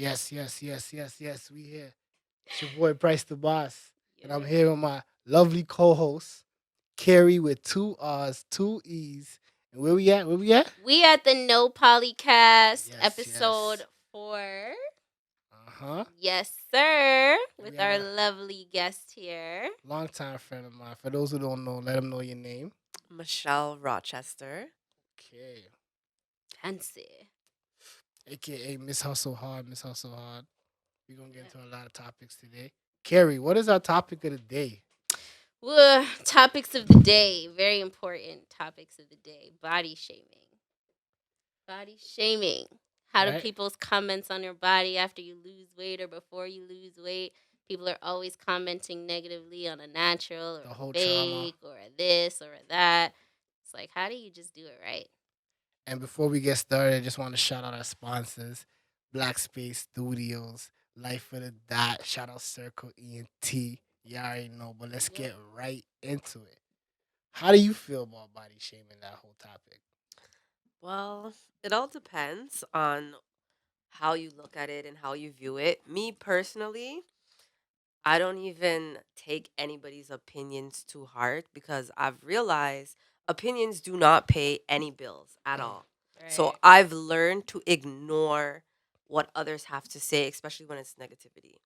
Yes. We here. It's your boy Bryce the Boss, and I'm Yeah. here with my lovely co-host Carrie with two R's, two E's. And where we at? Where we at? We at the No Polycast Yes. episode 4. Uh huh. Yes, sir. And we With have our a lovely guest here. longtime friend of mine. For those who don't know, let them know your name. Michelle Rochester. Okay. Fancy. AKA Miss Hustle Hard, Miss Hustle Hard. We're gonna get into a lot of topics today. Carrie, what is our topic of the day? Topics of the day. Very important topics of the day. Body shaming. Body shaming. How do Right? people's comments on your body after you lose weight or before you lose weight? People are always commenting negatively on a natural or The a whole trauma. fake or a this or a that. It's like, how do you just do it right? And before we get started, I just want to shout out our sponsors, Black Space Studios, Life for the Dot, shout out Circle ENT. You already know, but let's Yep. get right into it. How do you feel about body shaming, that whole topic? Well, it all depends on how you look at it and how you view it. Me personally, I don't even take anybody's opinions to heart because I've realized opinions do not pay any bills at Mm, all. So Right. I've learned to ignore what others have to say, especially when it's negativity.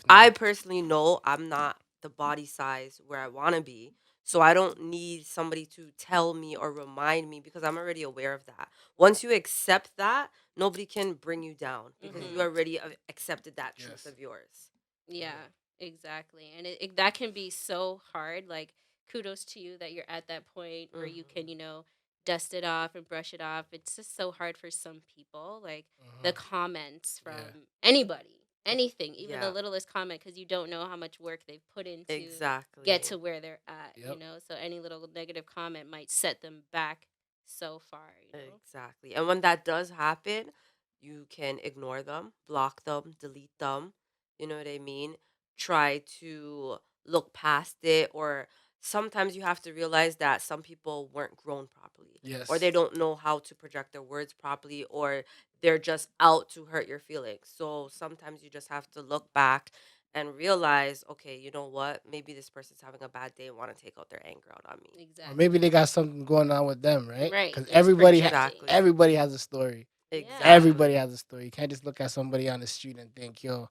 I definitely. personally know I'm not the body size where I want to be. So I don't need somebody to tell me or remind me because I'm already aware of that. Once you accept that, nobody can bring you down because you Mm-hmm. already accepted that truth Yes. of yours. Yeah, exactly. And that can be so hard. Like, kudos to you that you're at that point where you can, Hmm. dust it off and brush it off. It's just so hard for some people. Like, the Hmm. comments Yeah. from anybody, anything, even the Yeah, littlest comment, because you don't know how much work they've put into get exactly. to where they're at. Yep. So any little negative comment might set them back so far. Exactly. And when that does happen, you can ignore them, block them, delete them. You know what I mean? Try to look past it, or sometimes you have to realize that some people weren't grown properly, or Yes. they don't know how to project their words properly, or they're just out to hurt your feelings. So sometimes you just have to look back and realize, okay, you know what? Maybe this person's having a bad day and want to take out their anger out on me. Or maybe they Exactly. got something going on with them, right? Right. Because They're just projecting. Exactly. everybody has a story. Yeah. Everybody Exactly. has a story. You can't just look at somebody on the street and think, yo,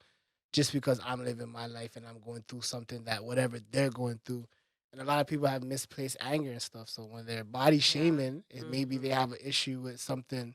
just because I'm living my life and I'm going through something that whatever they're going through. And a lot of people have misplaced anger and stuff. So when they're body Yeah. shaming, it maybe they Hmm. have an issue with something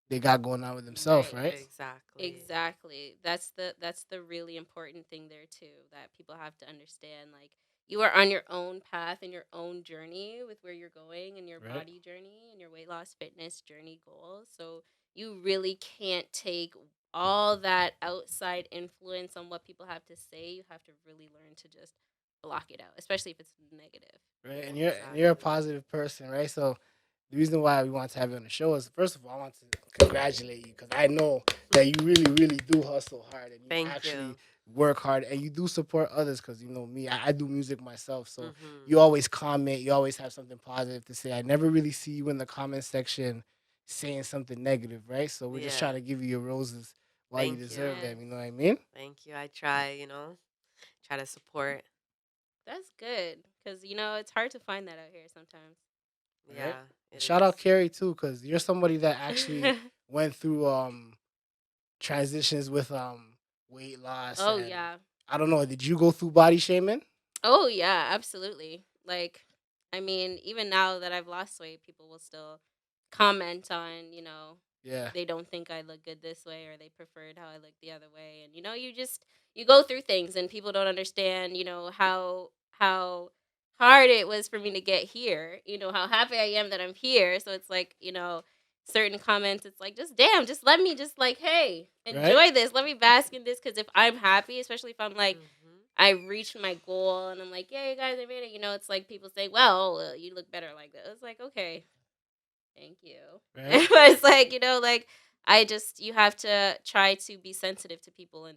they got going on with themselves, Right. right? Exactly. Exactly. That's the really important thing there too, that people have to understand. Like, you are on your own path and your own journey with where you're going and your Right? body journey and your weight loss fitness journey goals. So you really can't take all that outside influence on what people have to say. You have to really learn to just block it out, especially if it's negative. Right. And you're a Exactly. positive person, right? So the reason why we want to have you on the show is first of all, I want to congratulate you because I know that you really, really do hustle hard and you Thank actually you. work hard and you do support others because you know me, I do music myself. So Hmm. you always comment, you always have something positive to say. I never really see you in the comment section saying something negative, right? So we're just Yeah. trying to give you your roses while you Thank deserve you. Yes. them. You know what I mean? Thank you. I try, try to support. That's good because it's hard to find that out here sometimes. Right? Yeah, it Shout out is. Carrie too, because you're somebody that actually went through transitions with weight loss Oh and yeah. I don't know, did you go through body shaming? Oh yeah, absolutely. Like, I mean, even now that I've lost weight, people will still comment on, Yeah. they don't think I look good this way or they preferred how I look the other way. And you go through things and people don't understand, how hard it was for me to get here. How happy I am that I'm here. So it's like, certain comments, it's like, just damn, just let me just like, hey, Right? enjoy this. Let me bask in this, cuz if I'm happy, especially if I'm like Hmm. I reached my goal and I'm like, yeah, you guys, I made it. It's like people say, well, you look better like that. It's like, okay, thank you. Right? But it's like, like you have to try to be sensitive to people and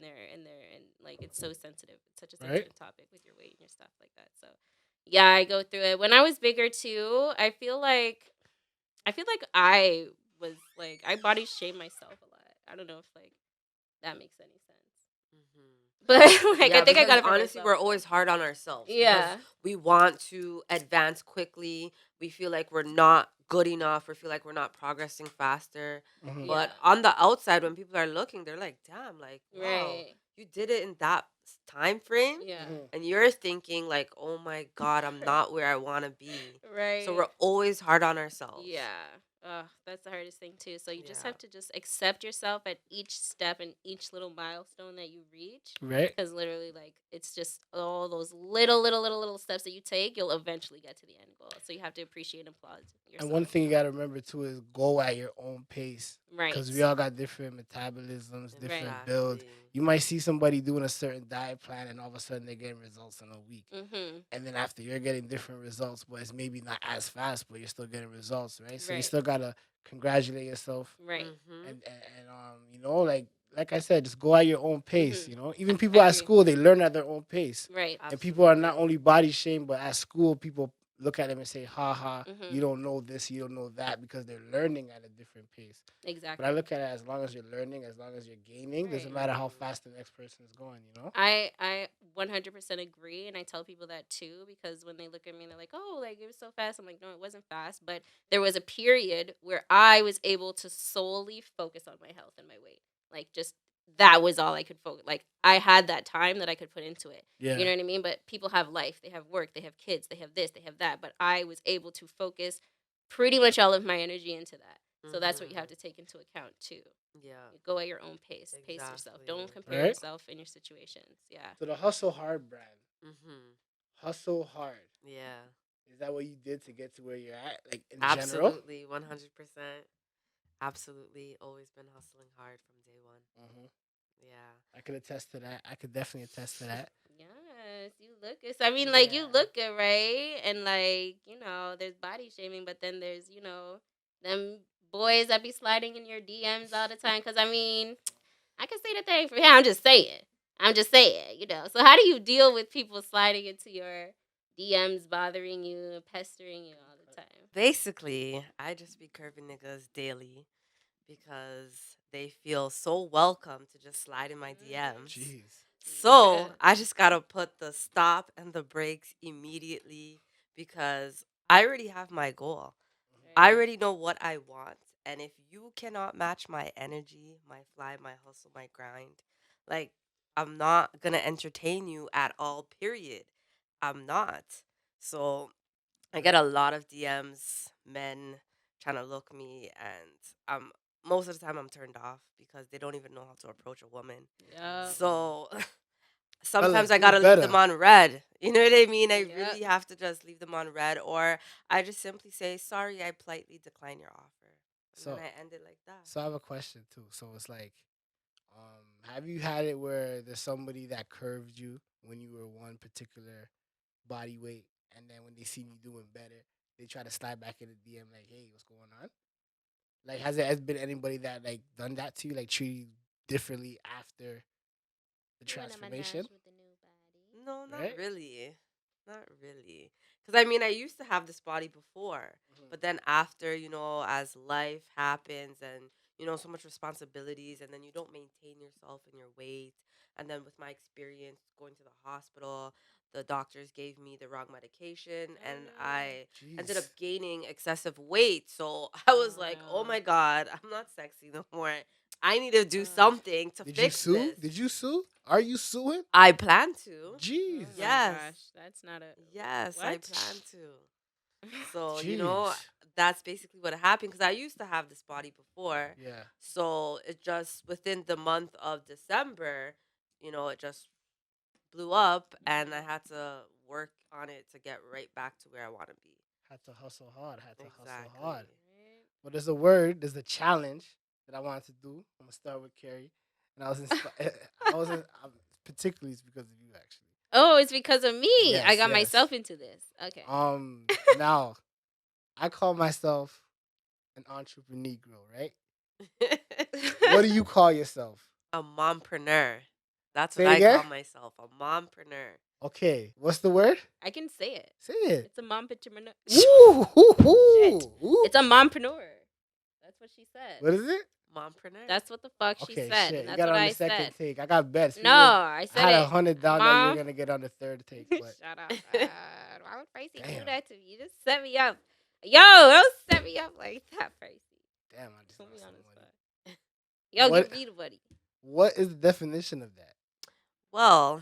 like, it's so sensitive. It's such a Right? sensitive topic with your weight and your stuff like that. So yeah, I go through it. When I was bigger too, I feel like I was like, I body shame myself a lot. I don't know if like that makes any sense. Mhm. But like, I Yeah, think I because got it from honestly, myself. we're always hard on ourselves because Yeah. we want to advance quickly. We feel like we're not good enough or feel like we're not progressing faster. Hmm. Yeah. But on the outside, when people are looking, they're like, damn, like, wow, Right. you did it in that time frame. Yeah. Hmm. And you're thinking, like, oh my God, I'm not where I want to be. So Right. we're always hard on ourselves. Yeah. That's the hardest thing too. So you just Yeah. have to just accept yourself at each step and each little milestone that you reach. Right. Because literally, like, it's just all those little steps that you take, you'll eventually get to the end goal. So you have to appreciate and applaud And one yourself. thing you gotta remember too is go at your own pace. Right. Because we all got different metabolisms, different builds. Exactly. You might see somebody doing a certain diet plan and all of a sudden they're getting results in a week. Mm-hmm. And then after you're getting different results, but it's maybe not as fast, but you're still getting results, right? So you Right. still gotta congratulate yourself Right. Mm-hmm. and like I said, just go at your own pace, Mhm. you know? Even people I at agree. school, they learn at their own pace. Right. And people are not Absolutely. only body shamed, but at school, people look at them and say, ha ha, Mhm. you don't know this, you don't know that, because they're learning at a different pace. But Exactly. I look at it as long as you're learning, as long as you're gaining, doesn't Right. matter how Mhm. fast the next person is going, you know? I 100% agree, and I tell people that too because when they look at me, they're like, "Oh, like it was so fast." I'm like, "No, it wasn't fast, but there was a period where I was able to solely focus on my health and my weight. Like, just that was all I could focus. Like, I had that time that I could put into it. You Yeah. know what I mean? But people have life, they have work, they have kids, they have this, they have that. But I was able to focus pretty much all of my energy into that. So that's what you have Mhm. to take into account too. Yeah. You go at your own pace. Pace yourself. Don't Exactly. compare Right? yourself in your situations. Yeah. So the Hustle Hard brand, Mhm. Hustle Hard, Yeah. is that what you did to get to where you're at, like in general? Absolutely. 100%. Absolutely. Always been hustling hard from day one. Hmm. Yeah. I could attest to that. I could definitely attest to that. Yes, you look good. So, I mean, like, you Yeah. look good, right? And, like, there's body shaming, but then there's, them boys that be sliding in your DMs all the time. Because, I mean, I can say the thing for here. I'm just saying. So, how do you deal with people sliding into your DMs, bothering you, pestering you all the time? Basically, I just be curving niggas daily because they feel so welcome to just slide in my Mhm. DMs. Jeez. So Yeah. I just gotta put the stop and the brakes immediately because I already have my goal. I Right. already know what I want. And if you cannot match my energy, my fly, my hustle, my grind, like I'm not gonna entertain you at all, period. I'm not. So I get Right. a lot of DMs, men trying to look me, and most of the time I'm turned off because they don't even know how to approach a woman. Yep. So Fellas, sometimes I do gotta leave them better. on red. You know what I mean? I Yep. really have to just leave them on red, or I just simply say, sorry, I politely decline your offer. And then So, I end it like that. so I have a question too. So it's like, have you had it where there's somebody that curved you when you were one particular body weight, and then when they see you doing better, they try to slide back in the DM like, "Hey, what's going on?" Like, has been anybody that like done that to you, like treat you differently after the You wanna menage transformation? with the new body? No, not Right? really. Not really. Because I mean, I used to have this body before, Hmm. but then after, as life happens and, so much responsibilities, and then you don't maintain yourself and your weight. And then with my experience going to the hospital, the doctors gave me the wrong medication Oh and no. I ended up Jeez. gaining excessive weight. So I was Oh like, oh no. my God, I'm not sexy no more. I need to do Uh, something to Did you fix sue? this. Did you sue? Are you suing? I plan to. oh Jeez. my Yes. gosh, that's not a Yes, I what? plan to. So, Jeez. that's basically what happened because I used to have this body before. Yeah. So, it just within the month of December, it just blew up and I Mhm. had to work on it to get right back to where I want to be. Had to hustle hard. Had to hustle hard. Exactly. Right. But there's a challenge that I wanted to do. I'm gonna start with Carrie, and I was inspired. I'm, particularly it's because of you, actually. Oh, it's because of me. I Yes, got yes. myself into this. Okay. Now I call myself an entrepreneur, right? What do you call yourself? A mompreneur. That's what Say it I again. call myself, a mompreneur. Okay, what's the word? I can say it. Say it. It's a mompreneur. Woo, hoo, Shit. hoo, woo. It's a mompreneur. That's what she said. What is it? Mompreneur. That's what the fuck she Okay, said, shit. and You that's got what on the I second said. take. I got bets. No, Figured I I said had a it. 100 down that you were Mom. gonna get on the third take, but Shut up. Why would Pricey do damn, that to me? You just set me up. Yo, don't set me up like that, Pricey. damn, I just Put me lost on some the money. spot. Yo, What give me the buddy. what is the definition of that? Well,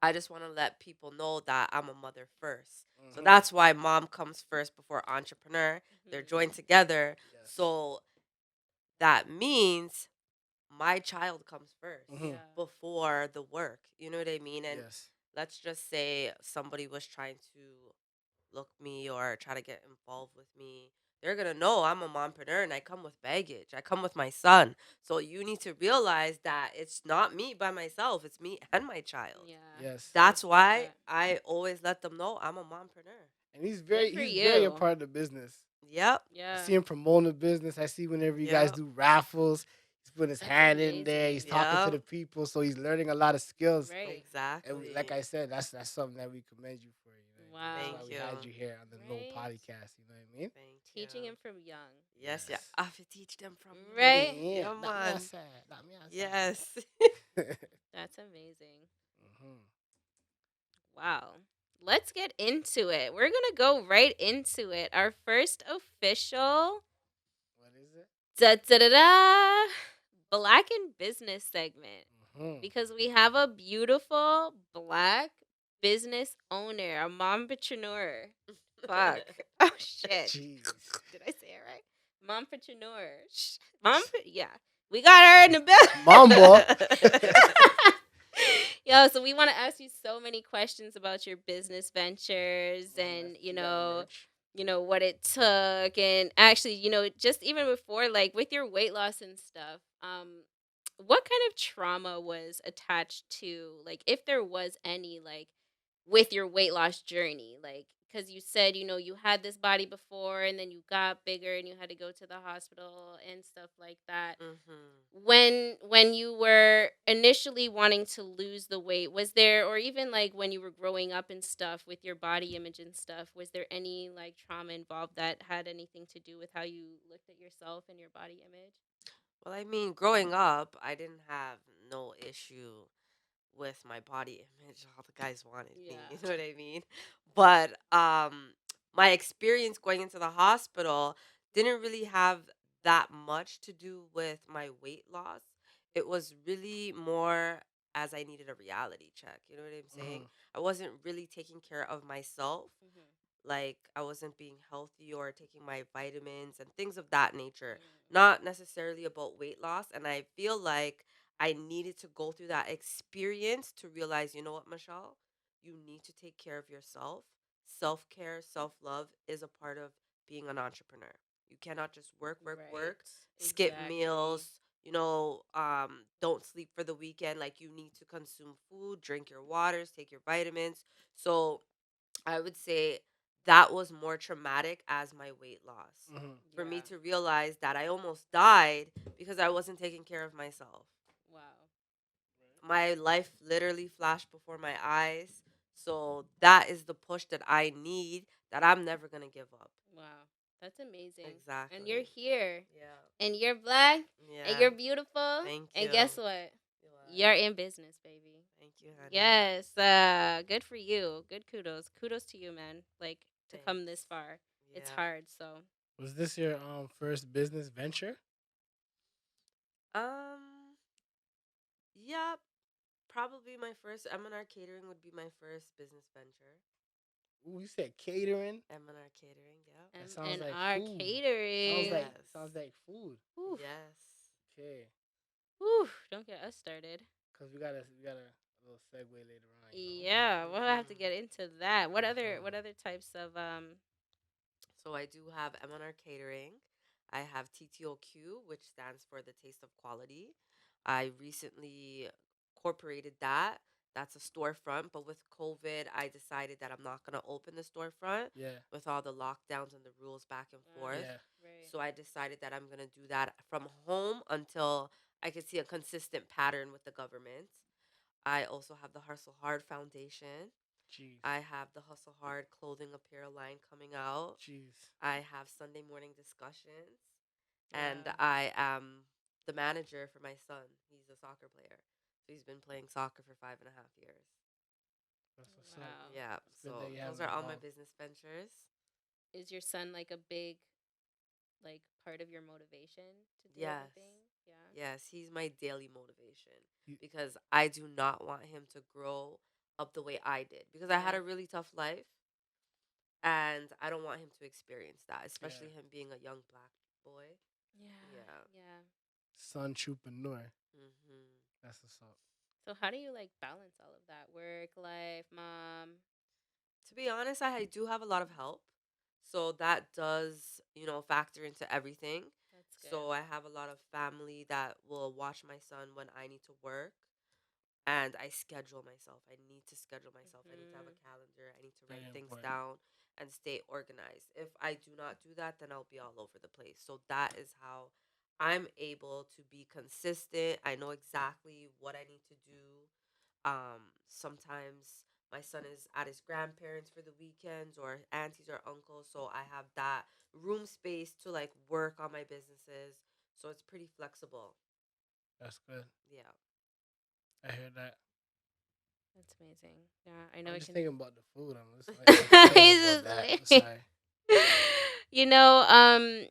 I just want to let people know that I'm a mother first. So Mm-hmm. that's why mom comes first before entrepreneur. They're Mhm. joined together. Yes. So that means my child comes first Mm-hmm. Yeah. before the work. You know what I mean? And Yes. let's just say somebody was trying to look me or try to get involved with me. They're gonna know I'm a mompreneur and I come with baggage. I come with my son. So you need to realize that it's not me by myself, it's me and my child. Yeah. Yes. I That's respect why that. I always let them know I'm a mompreneur. And he's Good very for he's very a you. part of the business. Yep. I Yeah. see him promoting the business. I see whenever you guys Yep. do raffles, he's putting his That's hand in there. He's amazing. talking to Yep. the people, so he's learning a lot of skills. Right. And like Exactly. I said, that's something that we commend you for. You know what I mean? That's Wow. why Thank we you. had you here on the No Right. Podcast. You know what I mean? Thank Teaching you. him from young. Yes, yeah. Yes. I have to teach them from young. Right. Yeah, Yeah, that me man. outside. That me outside. Yes. That's amazing. Mm-hmm. Wow. Let's get into it. We're going to go right into it. Our first official What is it? da da da da Black in Business segment. Mm-hmm. Because we have a beautiful Black business owner, a mompreneur. Fuck. Oh shit. Jeez. Did I say it right? Mompreneur. Yeah. We got her in the Mambo. building. Yo, so we want to ask you so many questions about your business ventures and You got the merch. what it took, and actually, just even before, like with your weight loss and stuff, what kind of trauma was attached to, like, if there was any, like, with your weight loss journey, like, because you said, you had this body before and then you got bigger and you had to go to the hospital and stuff like that. Mhm. When you were initially wanting to lose the weight, was there, or even like when you were growing up and stuff with your body image and stuff, was there any like trauma involved that had anything to do with how you looked at yourself and your body image? Well, I mean, growing up, I didn't have no issue with my body image. All the guys wanted me, Yeah. you know what I mean? But my experience going into the hospital didn't really have that much to do with my weight loss. It was really more as I needed a reality check, you know what I'm saying? Mm-hmm. I wasn't really taking care of myself, Mm-hmm. like I wasn't being healthy or taking my vitamins and things of that nature. Mm. Not necessarily about weight loss. And I feel like I needed to go through that experience to realize, you know what, Michelle? You need to take care of yourself. Self care, self love is a part of being an entrepreneur. You cannot just work, work, Right. work, skip Exactly. meals, don't sleep for the weekend. Like you need to consume food, drink your waters, take your vitamins. So I would say that was more traumatic as my weight loss. Mm-hmm. For me Yeah. to realize that I almost died because I wasn't taking care of myself. Wow. My life literally flashed before my eyes. So that is the push that I need that I'm never going to give up. Wow. That's amazing. And you're Exactly. here. Yeah. And you're black. And Yeah. you're beautiful. Thank And you. guess what? You You're are. in business, baby. Thank you, honey. Yes. Good for you. Good kudos. Kudos to you, man. Like, to Thanks. come this far. It's Yeah. hard, so. Was this your first business venture? Yeah, probably my first M&R catering would be my first business venture. Ooh, you said catering. M&R catering, yeah. That M sounds and like R food. Sounds catering. like Yes. food. Whew. Yes. Okay, Whew. Don't get us started. cause we got a little segue later on. Yeah, we'll have to Mhm. get into that. What other Uh-huh. types of So I do have M&R catering. I have TTOQ, which stands for the Taste of Quality. I recently incorporated that. That's a storefront, but with COVID, I decided that I'm not going to open the storefront Yeah, with all the lockdowns and the rules back and forth. yeah. right. So I decided that I'm going to do that from home until I can see a consistent pattern with the government. I also have the Hustle Hard Foundation. Jeez, I have the Hustle Hard clothing apparel line coming out. jeez. I have Sunday morning discussions. and Wow. I am the manager for my son. He's a soccer player. So he's been playing soccer for 5.5 years. That's what's up. Wow. Yeah, It's good that so you have those them are all my both. business ventures. Is your son like a big like part of your motivation to do Yes. everything? Yeah. Yes, he's my daily motivation You, because I do not want him to grow up the way I did because I had Yeah. a really tough life and I don't want him to experience that, especially yeah, him being a young black boy. Yeah. Yeah. Yeah. son, entrepreneur. hmm That's what's up. So how do you like balance all of that? Work, life, mom. To be honest, I do have a lot of help. So that does, factor into everything. That's So good. I have a lot of family that will watch my son when I need to work. And I schedule myself. I need to schedule myself. I need to have Mhm. a calendar. I need to Very write things important. down and stay organized. If I do not do that, then I'll be all over the place. So that is how I'm able to be consistent. I know exactly what I need to do. Sometimes my son is at his grandparents for the weekends or aunties or uncles, so I have that room space to like work on my businesses. So it's pretty flexible. That's good. Yeah. I hear that. That's amazing. Yeah, I know I'm it just can. thinking about the food. I'm just like excited He's about just that. like, Sorry. you know,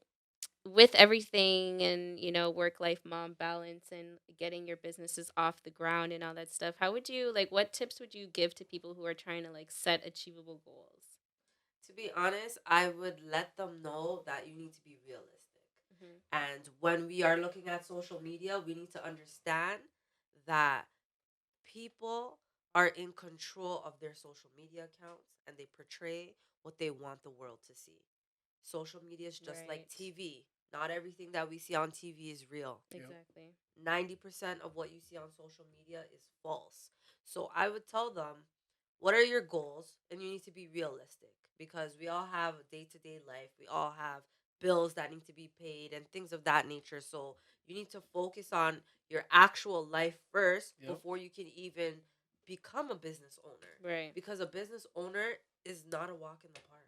with everything and work life mom balance and getting your businesses off the ground and all that stuff, how would you like? What tips would you give to people who are trying to like set achievable goals? To be honest, I would let them know that you need to be realistic. Hmm. And when we are looking at social media, we need to understand that people are in control of their social media accounts and they portray what they want the world to see. Social media is just like Right. TV. Not everything that we see on TV is real. Yep. Exactly. 90% of what you see on social media is false. So I would tell them, what are your goals? And you need to be realistic because we all have a day to day life. We all have bills that need to be paid and things of that nature. So you need to focus on your actual life first Yep. before you can even become a business owner. Right. Because a business owner is not a walk in the park.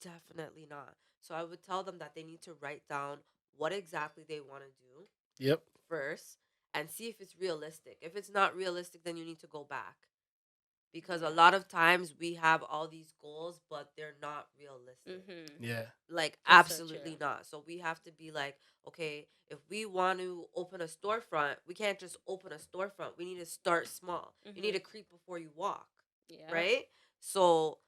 Definitely not. So I would tell them that they need to write down what exactly they want to do Yep. first and see if it's realistic. If it's not realistic, then you need to go back. Because a Yeah. lot of times we have all these goals, but they're not realistic. Mhm. Yeah. Like, That's so absolutely true. not. So we have to be like, okay, if we want to open a storefront, we can't just open a storefront. We need to start small. You need to Mhm. creep before you walk, Yep. right? So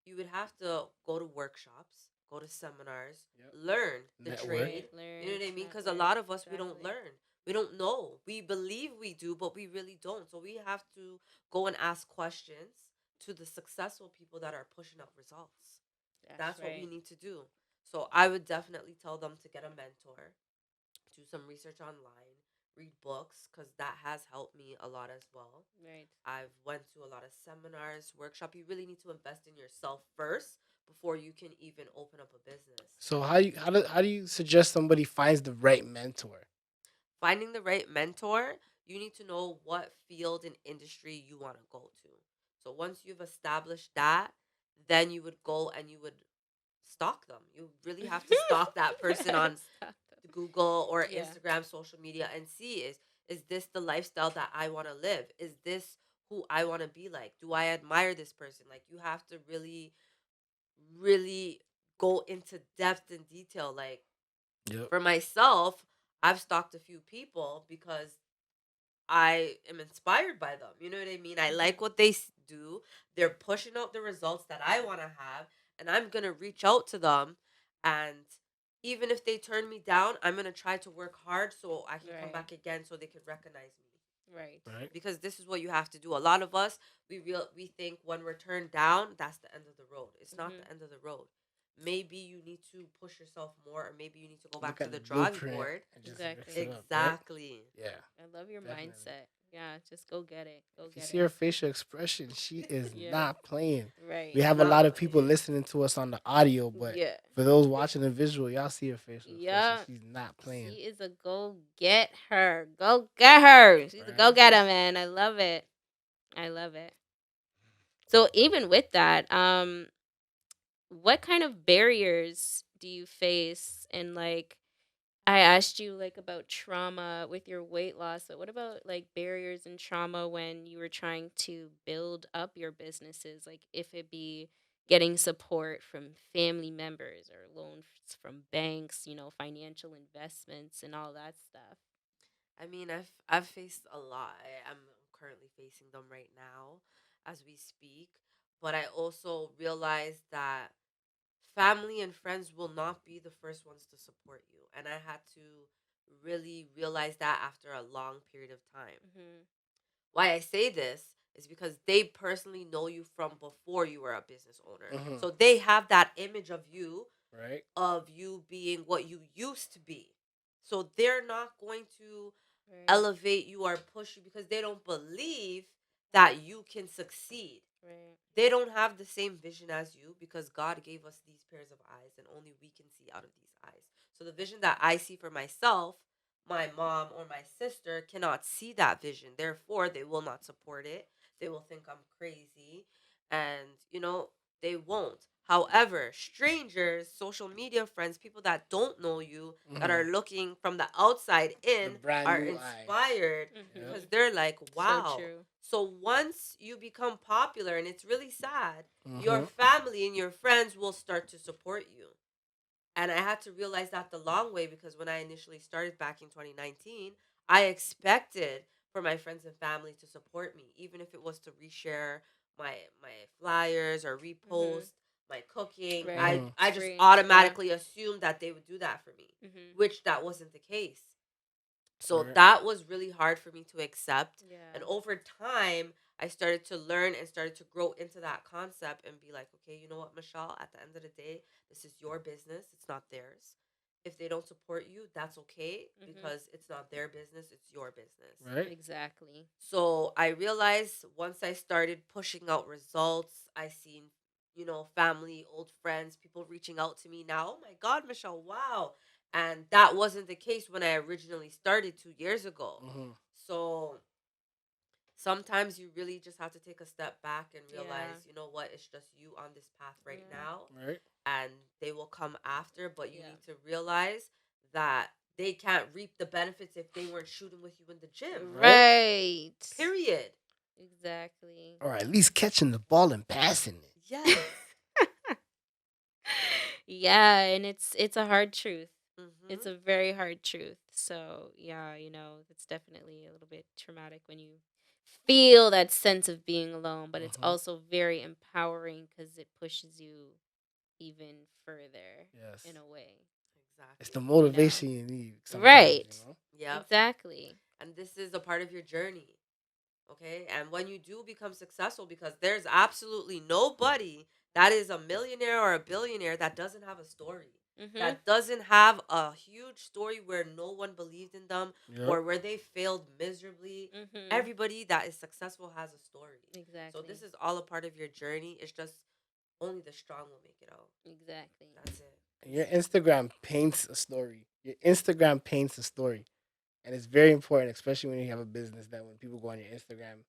you would have to go to workshops, go to seminars, Yep. learn the Network. Right. trade. You know Learn what I mean? Because a network. lot of us, we don't Exactly. learn. We don't know. We believe we do, but we really don't. So we have to go and ask questions to the successful people that are pushing up results. That's That's what we right. need to do. So I would definitely tell them to get a mentor, do some research online, read books because that has helped me a lot as well. Right. I've went to a lot of seminars, workshop. You really need to invest in yourself first before you can even open up a business. So how do you suggest somebody finds the right mentor? Finding the right mentor, you need to know what field and industry you want to go to. So once you've established that, then you would go and you would stalk them. You really have to stalk that person on Stop them. Google or Yeah. Instagram, social media, and see is this the lifestyle that I want to live? Is this who I want to be like? Do I admire this person? Like you have to really, really go into depth and detail. Like Yep. for myself, I've stalked a few people because I am inspired by them. You know what I mean? I like Mhm. what they do. They're pushing out the results that I want to have, and I'm going to reach out to them. And even if they turn me down, I'm going to try to work hard so I can come Right. back again so they can recognize me. Right. Right. Because this is what you have to do. A lot of us, we think when we're turned down, that's the end of the road. It's not Mhm. the end of the road. Maybe you need to push yourself more, or maybe you need to go back Look to at the the drawing blueprint board. and just mix Exactly. it up, right? Exactly. Yeah, I love your definitely. mindset. Yeah, just go get it. Go If you get see it. her facial expression, she is Yeah. not playing. We Right. have a Not lot of people playing. listening to us on the audio, but Yeah. for those watching the visual, y'all see her facial expression. Yeah. She's not She playing, is a go get her. Go get her. She's a go right? getter, man. I love it. I love it. So even with that, what kind of barriers do you face in like I asked you like about trauma with your weight loss, but what about like barriers and trauma when you were trying to build up your businesses? Like if it be getting support from family members or loans from banks, financial investments and all that stuff. I mean, I've faced a lot. I'm currently facing them right now as we speak. But I also realized that family and friends will not be the first ones to support you. And I had to really realize that after a long period of time. Mhm. Why I say this is because they personally know you from before you were a business owner. Mm-hmm. So they have that image Right. of you being what you used to be. So they're not going to Right. elevate you or push you because they don't believe that you can succeed. Right. They don't have the same vision as you because God gave us these pairs of eyes and only we can see out of these eyes. So the vision that I see for myself, my mom or my sister cannot see that vision. Therefore, they will not support it. They will think I'm crazy and, they won't. However, strangers, social media friends, people that don't know you, that Mm-hmm. are looking from the outside The in, brand are new eye. inspired Yep. because Mhm. they're like, So wow. true. So once you become popular, and it's really sad, your Mm-hmm. family and your friends will start to support you. And I had to realize that the long way because when I initially started back in 2019, I expected for my friends and family to support me, even if it was to reshare my flyers or Mhm. repost my cooking. Right. I Mm-hmm. I just Free. Yeah. automatically assumed that they would do that for me, Mhm. which that wasn't the case. So Right. that was really hard for me to accept. Yeah. And over time, I started to learn and started to grow into that concept and be like, okay, you know what, Michelle, at the end of the day, this is your business, it's not theirs. If they don't support you, that's okay Mhm. because it's not their business, it's your business. Right. Exactly. So I realized once I started pushing out results, I seen, family, old friends, people reaching out to me now. Oh my God, Michelle, wow. And that wasn't the case when I originally started 2 years ago. Mm-hmm. So sometimes you really just have to take a step back and realize, Yeah. you know what, it's just you on this path right Yeah. now, Right. and they will come after, but you Yeah. need to realize that they can't reap the benefits if they weren't shooting with you in the gym. Right. Right. Period. Exactly. Or at least catching the ball and passing it. Yes. Yeah, and it's a hard truth. It's Mm-hmm. a very hard truth. So, yeah, it's definitely a little bit traumatic when you feel that sense of being alone, but it's Mm-hmm. also very empowering because it pushes you even further Yes. in a way, It's the Exactly. you know? motivation you need sometimes, you Right. know? Yep. Exactly. And this is a part of your journey. Okay. And when you do become successful, because there's absolutely nobody that is a millionaire or a billionaire that doesn't have a story, Mhm. that doesn't have a huge story where no one believed in them Yep. or where they failed miserably. Mhm. Everybody that is successful has a story. So this Exactly. is all a part of your journey. It's just only the strong will make it out. Exactly. That's it. Your Instagram paints a story. Your Instagram paints a story. And it's very important, especially when you have a business, that when people go on your Instagram,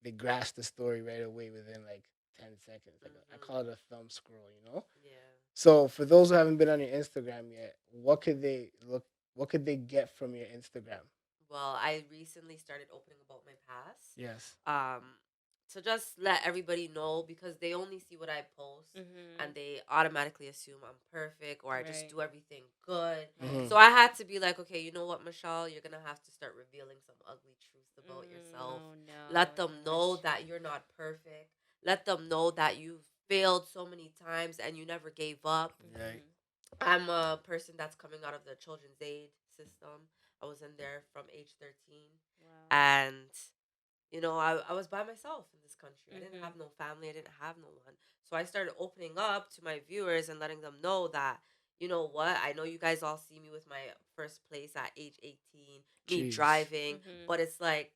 they grasp the story right away within like 10 seconds. Like I call it Mm-hmm. a thumb scroll, you know? Yeah. So for those who haven't been on your Instagram yet, what could they get from your Instagram? Well, I recently started opening about my past. Yes. To just let everybody know because they only see what I post and Mhm. they automatically assume I'm perfect or I just Right. do everything good. Mm-hmm. Right. So I had to be like, okay, you know what, Michelle, you're gonna have to start revealing some ugly truths about yourself. Oh Let no, them know gosh. that you're not perfect. Let them know that you've failed so many times and you never gave up. Right. Mhm. I'm a person that's coming out of the children's aid system. I was in there from age 13. Wow. And, I was by myself in this country. I didn't have Mhm. no family. I didn't have no one. So I started opening up to my viewers and letting them know that, you know what? I know you guys all see me with my first place at age 18, me Jeez. driving, Mhm. but it's like,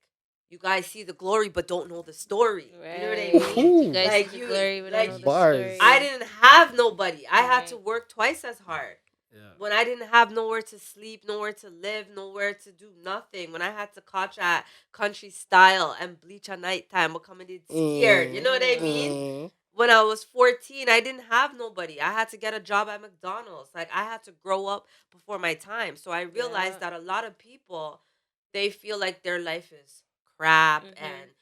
you guys see the glory but don't know the story. You know what I mean? Right. You Ooh. guys see Like the you glory, but don't like know the Bars. I story. didn't have nobody. I had to Right. work twice as hard. Yeah. When I didn't have nowhere to sleep, nowhere to live, nowhere to do nothing. When I had to catch at country style and bleach at nighttime, but coming in scared. You know what I mean? Yeah. Mm. when I was 14, I didn't have nobody. I had to get a job at McDonald's. Like, I had to grow up before my time. So I realized Yeah. that a lot of people, they feel like their life is crap, Mhm. and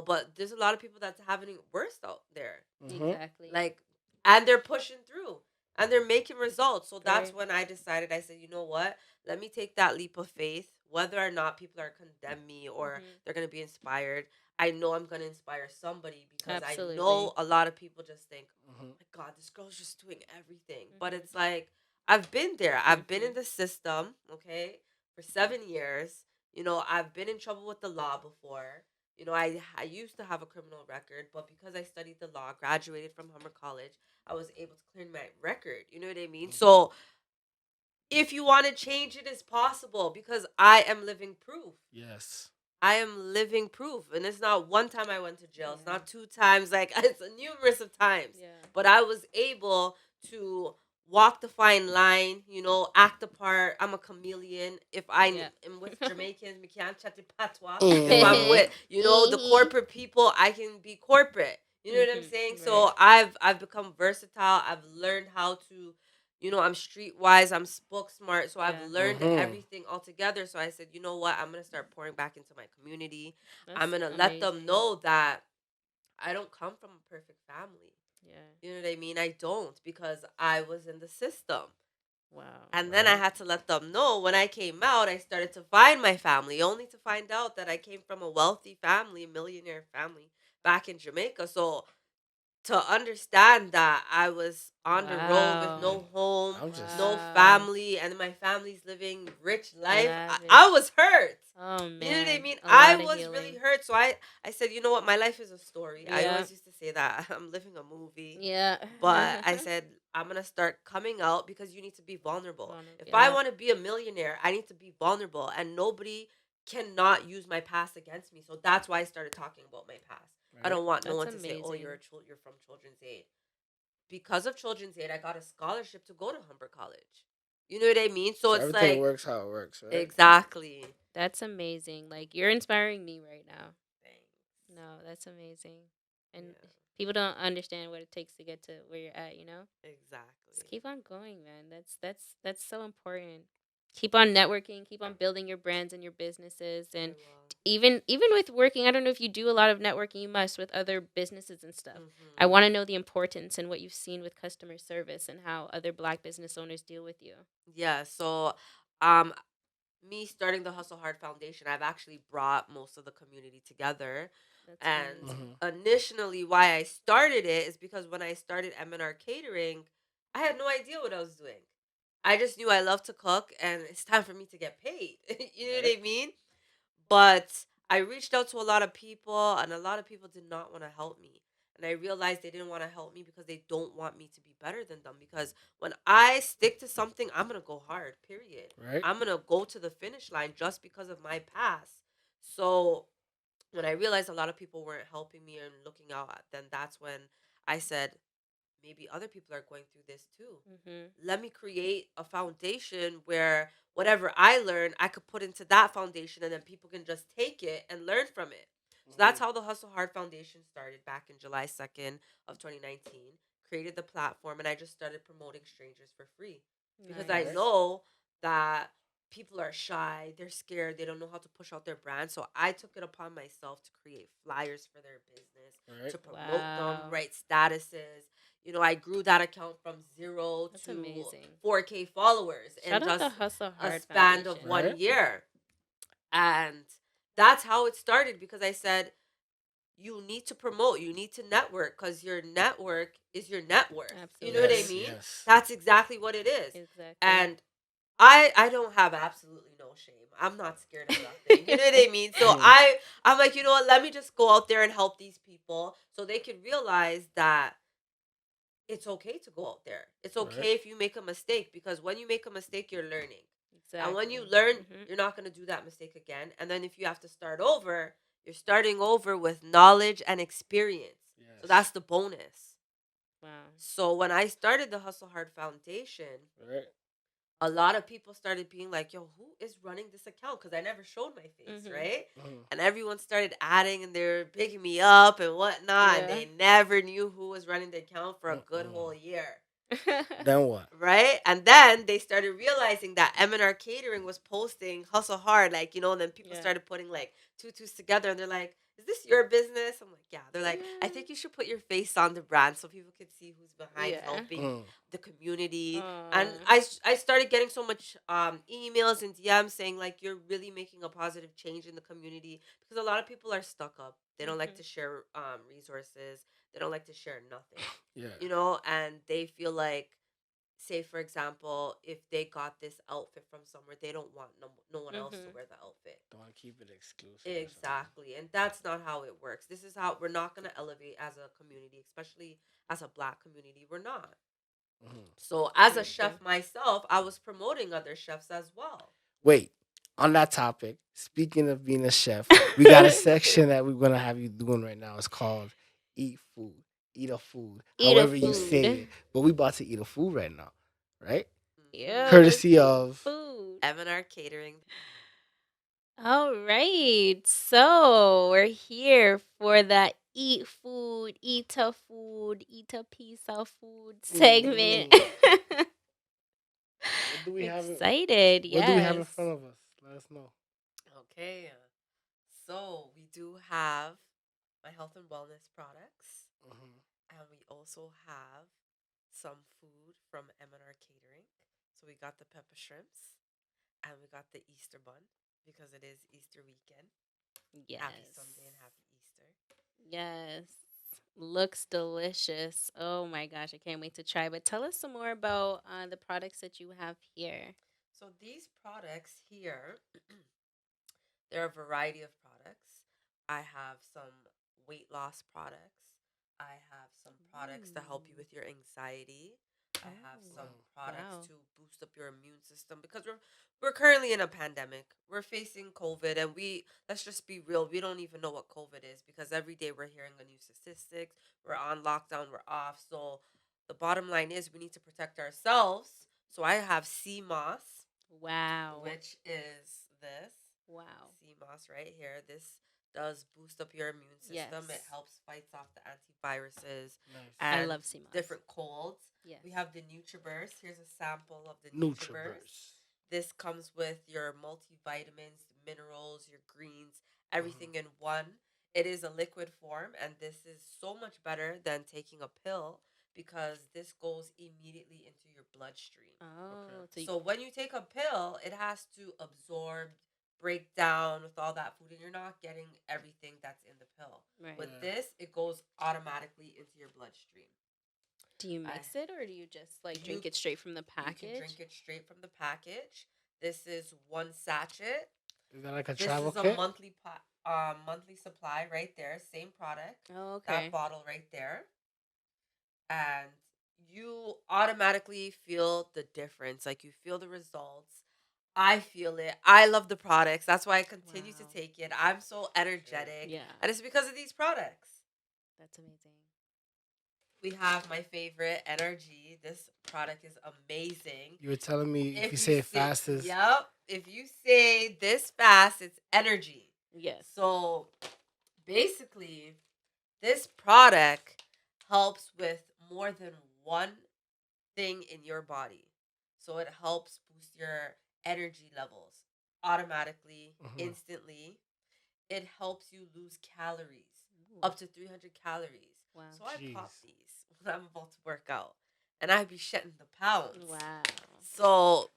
but there's a lot of people that's having it worse out there. Mhm. Exactly. Like, and they're pushing through and they're making results. So that's Very. when I decided, I said, you know what? Let me take that leap of faith, whether or not people are condemn me or Mhm. they're gonna be inspired. I know I'm gonna inspire somebody, because I Absolutely. know a lot of people just think, Mhm. my God, this girl's just doing everything. But Mhm. it's like, I've been there. I've been in Mhm. the system, okay, for 7 years. I've been in trouble with the law before. I used to have a criminal record, but because I studied the law, graduated from Humber College, I was able to clear my record. You know what I mean? Mhm. So if you want to change, it is possible, because I am living proof. Yes. I am living proof. And it's not one time I went to jail. It's Yeah. not two times. Like, it's a numerous of times. Yeah. But I was able to walk the fine line, act the part. I'm a chameleon. If I Yeah. am with Jamaicans, me can't chat the patois. If I'm Mhm. with, the corporate people, I can be corporate. You know what I'm Mhm. saying? Right. So I've become versatile. I've learned how to, I'm streetwise, I'm book smart, so I've Yeah. learned Mhm. everything all together. So I said, you know what? I'm gonna start pouring back into my community. I'm That's gonna let them amazing. know that I don't come from a perfect family. Yeah. You know what I mean? I don't, because I was in the system. Wow. And then I Right. had to let them know, when I came out, I started to find my family, only to find out that I came from a wealthy family, a millionaire family back in Jamaica. So to understand that I was on the road with Wow. no home, I'm just. no Wow. family, and my family's living rich life, I Lavish. was hurt. Oh You know what I man. mean? A I lot of was really healing. hurt. So I said, you know what? My life is a story. I Yeah. always used to say that I'm living a movie. Yeah. But I said, I'm going to start coming out, because you need to be vulnerable. Vulnerable. If I Yeah. want to be a millionaire, I need to be vulnerable. And nobody cannot use my past against me. So that's why I started talking about my past. I Right. don't want no That's one to say, oh, amazing. you're from Children's Aid. Because of Children's Aid, I got a scholarship to go to Humber College. You know what I mean? So So it's everything like, works how it works, right? exactly. That's amazing. Like you're inspiring me right now. Thanks. No, that's amazing. And Yeah, people don't understand what it takes to get to where you're at, you know? Just exactly. keep on going, man. That's so important. Keep on networking, keep on building your brands and your businesses I and will. even with working, I don't know if you do a lot of networking, you must with other businesses and stuff. I Mm-hmm. want to know the importance and what you've seen with customer service and how other black business owners deal with you. Yeah, so um me starting the Hustle Hard Foundation, I've actually brought most of the community together. That's And amazing. Mhm. initially, why I started it is because when I started M&R Catering, I had no idea what I was doing. I just knew I love to cook, and it's time for me to get paid. You know Right. what I mean? But I reached out to a lot of people, and a lot of people did not want to help me. And I realized they didn't want to help me because they don't want me to be better than them. Because when I stick to something, I'm going to go hard, period. Right. I'm going to go to the finish line just because of my past. So when I realized a lot of people weren't helping me and looking out, then that's when I said, maybe other people are going through this too. Mhm. Let me create a foundation where whatever I learn, I could put into that foundation, and then people can just take it and learn from it. So that's Mhm. how the Hustle Hard Foundation started back in July 2nd of 2019. Created the platform, and I just started promoting strangers for free, because I Right. Nice. know that people are shy, they're scared, they don't know how to push out their brand. So I took it upon myself to create flyers for their business, Right. to promote them, Wow. write statuses. I grew that account from 0 That's to amazing. 4K followers in Shout out the just Hustle a Hard span of Foundation. 1 year. And that's how it started, because I said, you need to promote, you need to network, because your network is your net worth. You know what I Absolutely. Yes. mean? Yes. That's exactly what it is. Exactly. And I don't have absolutely no shame. I'm not scared of nothing. You know what I mean? So Mhm. I'm like, you know what? Let me just go out there and help these people so they can realize that it's okay to go out there. It's Right. okay if you make a mistake, because when you make a mistake, you're learning. And when you Exactly. learn, Mhm. you're not going to do that mistake again. And then if you have to start over, you're starting over with knowledge and experience. So that's Yes. the bonus. Wow. So when I started the Hustle Hard Foundation, Right. a lot of people started being like, yo, who is running this account? Because I never showed my face, Mhm. right? Mhm. And everyone started adding and they're picking me up and whatnot. And Yeah. they never knew who was running the account for a good Mm-mm. whole year. Then what? Right? And then they started realizing that M&R Catering was posting hustle hard, like, and then people Yeah. started putting like two twos together and they're like, is this your business? I'm like, yeah. They're like, I Yeah. think you should put your face on the brand so people can see who's behind Yeah. helping Mm. the community. And Aw. I started getting so much emails and DMs saying like, you're really making a positive change in the community, because a lot of people are stuck up. They don't like Mhm. to share resources. They don't like to share nothing, Yeah. and they feel like, say for example, if they got this outfit from somewhere, they don't want no one else to Mhm. wear the outfit. Don't want to keep it exclusive or something. Exactly. And that's not how it works. This is how we're not going to elevate as a community, especially as a black community. We're not. Mhm. So as a Very true. chef myself, I was promoting other chefs as well. Wait, on that topic, speaking of being a chef, we got a section that we're gonna have you doing right now. It's called Eat Food. Eat a food. Eat a However you say food. it. But we about to eat a food right now. Right? Mm-hmm. Yeah, let's Courtesy eat a of food. M&R Catering. All right. So we're here for the eat a piece of food segment. Ooh. What do we have Excited, what do we have in yes. front of us? Let us know. Okay. So we do have my health and wellness products. Mhm. And we also have some food from M&R Catering. So we got the pepper shrimps and we got the Easter bun because it is Easter weekend. Happy Yes. Sunday and happy Easter. Yes. Looks delicious. Oh my gosh, I can't wait to try. But tell us some more about the products that you have here. So these products here, there are a variety of products. I have some weight loss products. I have some products to help you Ooh. with your anxiety. I have Oh, some Mm. products wow. to boost up your immune system because we're currently in a pandemic. We're facing COVID, and let's just be real, we don't even know what COVID is because every day we're hearing a new statistics. We're on lockdown, we're off. So the bottom line is we need to protect ourselves. So I have sea moss, Wow. which is this Wow. sea moss right here. This does boost up your immune system. It Yes. helps fights off the antiviruses Nice. I and love sea moss. different colds. Yes. We have the NutriBurst. Here's a sample of the NutriBurst. Nutriverse. This comes with your multivitamins, minerals, your greens, Mhm. everything in one. It is a liquid form, and this is so much better than taking a pill because this goes immediately into your bloodstream. Okay. Oh, so So when you take a pill, it has to absorb, break down with all that food, and you're not getting everything that's in the pill. right. With Yeah. this, it goes automatically into your bloodstream. Do you I mix it or do you just like you drink it straight from the you can drink package? it straight from the package. This is one sachet. Is that like a This travel is a kit? monthly supply right there. Same product. Oh, That okay. bottle right there, and you automatically feel the difference. Like you feel the results. I feel it. I love the products. That's why I continue to Wow. take it. I'm so Okay. energetic, Yeah, and it's because of these products. that's amazing. We have my favorite NRG. This product is amazing. You were telling me if you If you say it say, fast as yep, if you say this fast, it's energy. Yes. So basically, this product helps with more than one thing in your body. So it helps boost your energy levels automatically, Mhm. instantly. It helps you lose calories, Ooh, up to 300 calories. wow. So I pop Jeez. these when I'm about to work out, and I be shedding the pounds. Wow. So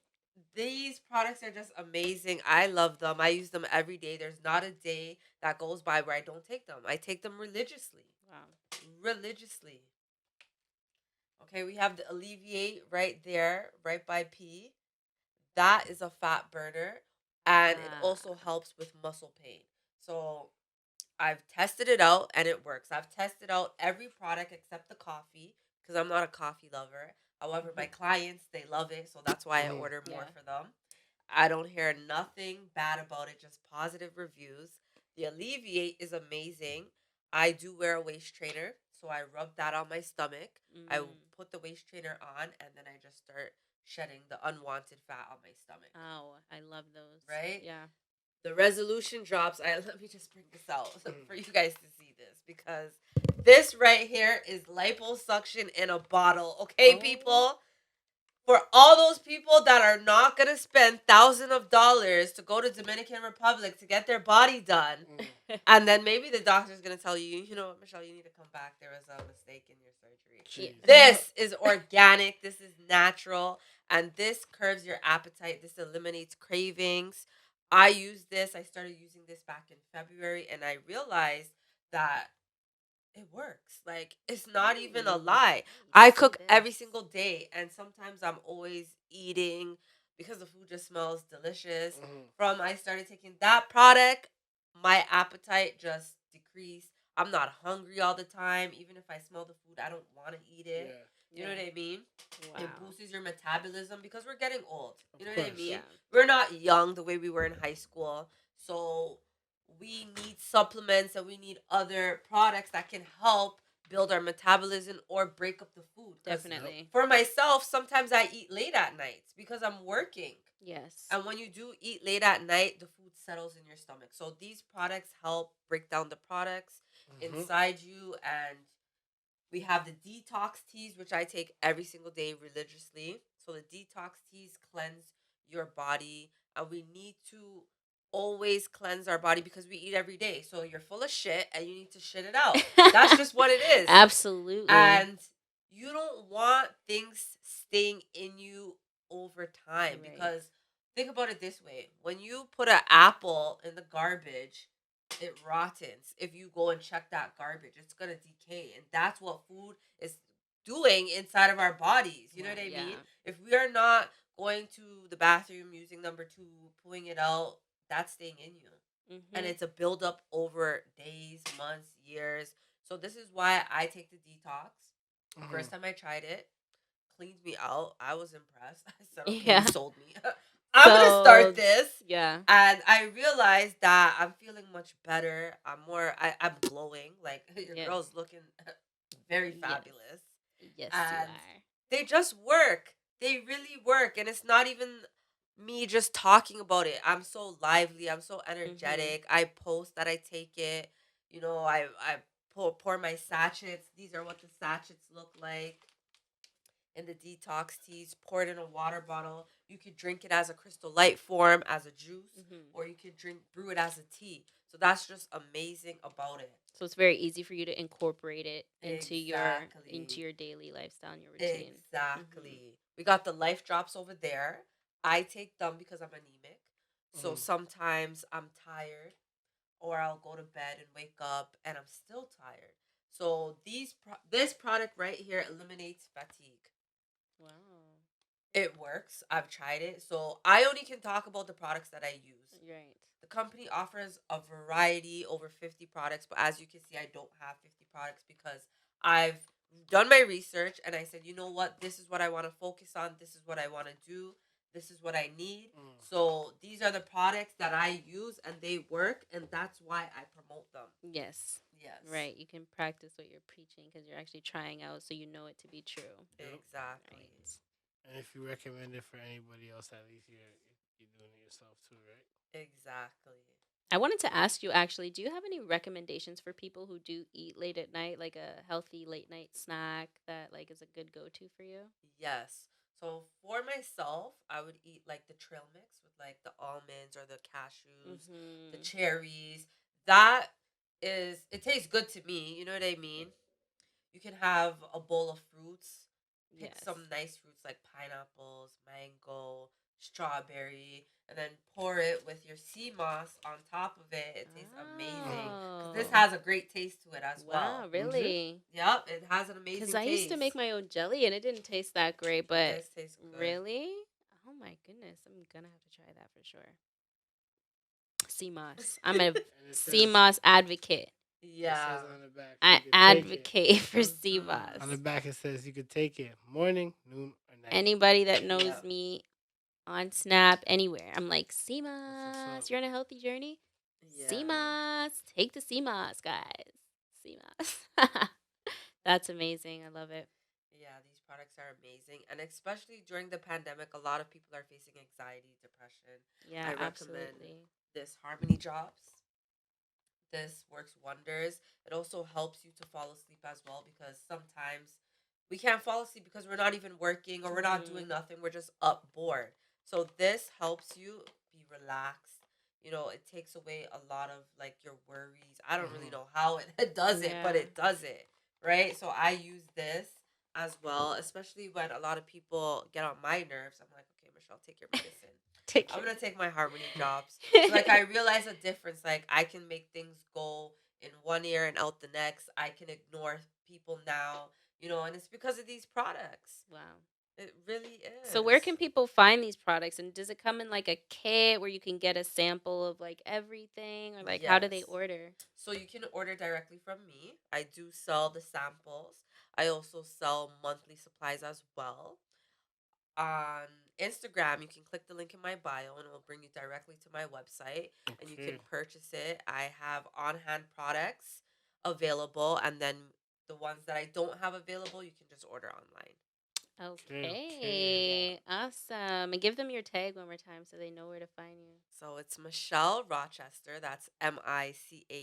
these products are just amazing. I love them. I use them every day. There's not a day that goes by where I don't take them. I take them religiously. Wow. Religiously. Okay, we have the Alleviate right there, right by P. That is a fat burner, and it Ah. also helps with muscle pain. So I've tested it out and it works. I've tested out every product except the coffee because I'm not a coffee lover. However, my clients, they love it, so that's why I Mhm. order more Yeah. for them. I don't hear nothing bad about it, just positive reviews. The Alleviate is amazing. I do wear a waist trainer, so I rub that on my stomach. I will Mm. put the waist trainer on and then I just start shedding the unwanted fat on my stomach, Oh, I love those. right? Yeah. The resolution drops. Let me just bring this out for you guys to see this, because this right here is liposuction in a bottle. Okay, Oh. people? For all those people that are not gonna spend thousands of dollars to go to Dominican Republic to get their body done, and then maybe the doctor's gonna tell you, you know what, Michelle, you need to come back. There was a mistake in your surgery. Jeez. This is organic. This is natural, and this curbs your appetite. This eliminates cravings. I use this. I started using this back in February, and I realized that it works. Like, it's not even a lie. I cook every single day, and sometimes I'm always eating because the food just smells delicious. From I started taking that product, my appetite just decreased. I'm not hungry all the time. Even if I smell the food, I don't want to eat it. Yeah. You know what I mean? Wow. It boosts your metabolism because we're getting old. You know Of what I course. mean? Yeah. We're not young the way we were in high school. So we need supplements and we need other products that can help build our metabolism or break up the food. 'Cause Definitely. for myself, sometimes I eat late at night because I'm working. Yes. And when you do eat late at night, the food settles in your stomach. So these products help break down the products inside you. And we have the detox teas, which I take every single day religiously. So the detox teas cleanse your body, and we need to always cleanse our body because we eat every day. So you're full of shit and you need to shit it out. That's just what it is. Absolutely. And you don't want things staying in you over time, Right. because think about it this way. When you put an apple in the garbage, it rottens. If you go and check that garbage, it's gonna decay, and that's what food is doing inside of our bodies. You know Right, what I yeah. mean? If we are not going to the bathroom using number two, pulling it out, that's staying in you, and it's a buildup over days, months, years. So this is why I take the detox. First time I tried it, cleaned me out. I was impressed. I said, okay, Yeah. you sold me. I'm gonna start Sold. this. Yeah. And I realized that I'm feeling much better. I'm glowing. Like, your Yes. girl's looking very Yes. fabulous. Yes, And you are. they just work. They really work. And it's not even me just talking about it. I'm so lively. I'm so energetic. I post that I take it. You know, I pour my sachets. These are what the sachets look like. And the detox teas, pour it in a water bottle. You could drink it as a crystal light form, as a juice, or you could brew it as a tea. So that's just amazing about it. So it's very easy for you to incorporate it into Exactly. your daily lifestyle and your routine. Exactly. We got the life drops over there. I take them because I'm anemic. So sometimes I'm tired, or I'll go to bed and wake up and I'm still tired. So this product right here eliminates fatigue. Wow. It works. I've tried it. So I only can talk about the products that I use. Right. The company offers a variety, over 50 products, but as you can see, I don't have 50 products because I've done my research and I said, you know what, this is what I want to focus on, this is what I want to do, this is what I need. So these are the products that I use and they work, and that's why I promote them. Yes. Yes. Right. You can practice what you're preaching because you're actually trying out, so you know it to be true. Exactly. Right. And if you recommend it for anybody else, at least you're doing it yourself too, right? Exactly. I wanted to ask you actually, do you have any recommendations for people who do eat late at night, like a healthy late night snack that like is a good go-to for you? Yes. So for myself, I would eat like the trail mix with like the almonds or the cashews, the cherries. That it tastes good to me. You know what I mean? You can have a bowl of fruits. Pick Yes. some nice fruits like pineapples, mango, strawberry, and then pour it with your sea moss on top of it. It tastes amazing. Because this Oh. has a great taste to it as Wow, well. really? Yep, it has an amazing Because taste. I used to make my own jelly and it didn't taste that great, but It does taste good. really? Oh my goodness, I'm gonna have to try that for sure. CMOS. I'm a And it says, CMOS advocate. it Yeah. says on the back, I you could take it. advocate for Mhm. On the CMOS. back it says you could take it morning, noon, or night. Anybody that knows Yeah. me on Snap, anywhere, I'm like, That's what's CMOS, up. you're on a healthy journey? Yeah. CMOS. Take the CMOS, guys. CMOS. That's amazing. I love it. Yeah, these products are amazing. And especially during the pandemic, a lot of people are facing anxiety, depression. Yeah, I recommend absolutely. this Harmony Drops. This works wonders. It also helps you to fall asleep as well because sometimes we can't fall asleep because we're not even working or we're not doing Mhm. nothing. We're just up bored. So this helps you be relaxed. You know, it takes away a lot of like your worries. I don't really Mm-hmm. know how it does it, but Yeah. it does it. Right? So I use this as well, especially when a lot of people get on my nerves. I'm like, okay, Michelle, take your medicine. Take I'm care. gonna take my Harmony Drops. So like I realize a difference. Like I can make things go in one ear and out the next. I can ignore people now, and it's because of these products. Wow. It really So where is. can people find these products, and does it come in like a kit where you can get a sample of like everything, or like how do they Yes. order? So you can order directly from me. I do sell the samples. I also sell monthly supplies as well. On Instagram, you can click the link in my bio and it will bring you directly to my website and you can Okay. purchase it. I have on hand products available, and then the ones that I don't have available, you can just order online. Okay. Okay. Yeah. Okay, awesome. And give them your tag one more time so they know where to find you. So it's Michelle Rochester. That's Michellrochester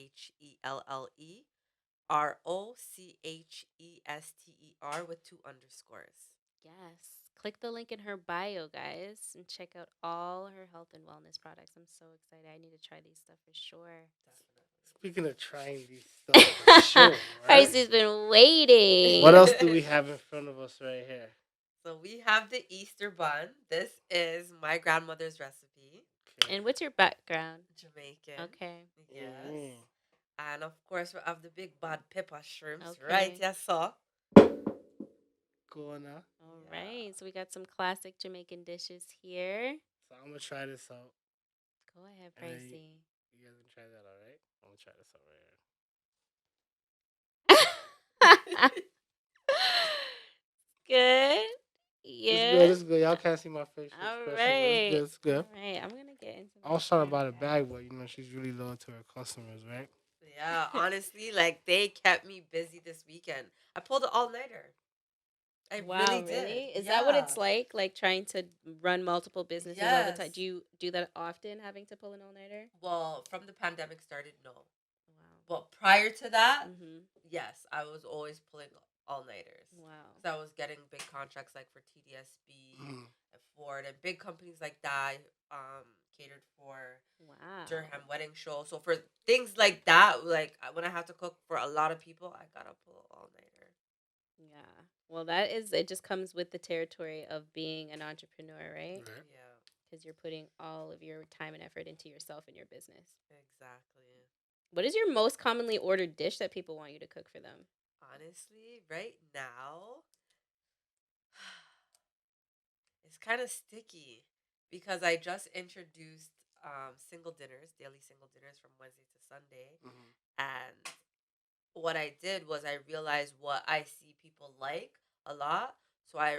with two underscores. Yes. Click the link in her bio, guys, and check out all her health and wellness products. I'm so excited. I need to try these stuff for sure. Definitely. Speaking of trying these stuff for sure, right? Pisces been What waiting. else do we have in front of us right here? So we have the Easter bun. This is my grandmother's recipe. Okay. And what's your background? Jamaican. Okay. Yes. Mm-hmm. And of course, we have the big bad pepper shrimps, right? Okay. Yes, sir. Go on now. All Yeah. right. So we got some classic Jamaican dishes here. So I'm gonna try this out, Go ahead, and then Pricey. you guys can try that out, right? I'm gonna try this out right here. Good. It's good. Yeah. It's good. Y'all can't see my facial All expression, but it's right. good. It's good. All right. I'm gonna get into I my was trying to shrimp, buy the bag, but she's really loyal to her customers, right? Yeah, guys. honestly, like they kept me busy this weekend. I pulled an all nighter. I really Wow, did. really? Is that what Yeah. it's like trying to run multiple businesses all the time? Yes. Do you do that often, having to pull an all-nighter? Well, from the pandemic started, no. Wow. But prior to that, Mhm. yes, I was always pulling all nighters. Wow. Because I was getting big contracts like for TDSB Mm. and Ford and big companies like that. Um, catered for Durham Wow. wedding show. So for things like that, like when I have to cook for a lot of people, I gotta pull all nighter. Yeah. Well, that is it just comes with the territory of being an entrepreneur, right? Right. Yeah, Because you're putting all of your time and effort into yourself and your business. exactly. What is your most commonly ordered dish that people want you to cook for them? Honestly, right now, it's kind of sticky because I just introduced single dinners, daily single dinners from Wednesday to Sunday. Mm-hmm. And what I did was I realized what I see people like a lot. So I